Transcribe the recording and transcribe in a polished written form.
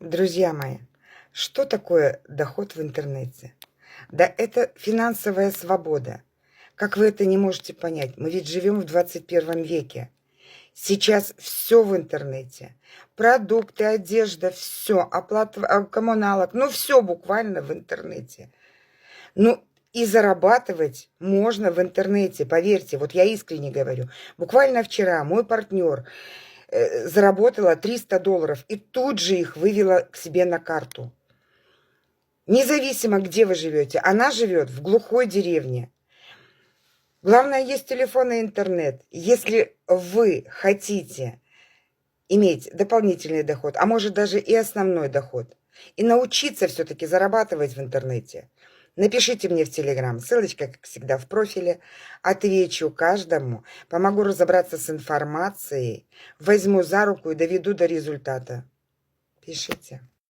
Друзья мои, что такое доход в интернете? Да это финансовая свобода. Как вы это не можете понять? Мы ведь живем в 21 веке. Сейчас все в интернете. Продукты, одежда, все, оплата коммуналок, ну все буквально в интернете. Ну и зарабатывать можно в интернете, поверьте, вот я искренне говорю. Буквально вчера мой партнер заработала $300 и тут же их вывела к себе на карту. Независимо, где вы живете, она живет в глухой деревне. Главное, есть телефон и интернет. Если вы хотите иметь дополнительный доход, а может даже и основной доход, и научиться все-таки зарабатывать в интернете, напишите мне в Телеграм, ссылочка, как всегда, в профиле. Отвечу каждому, помогу разобраться с информацией, возьму за руку и доведу до результата. Пишите.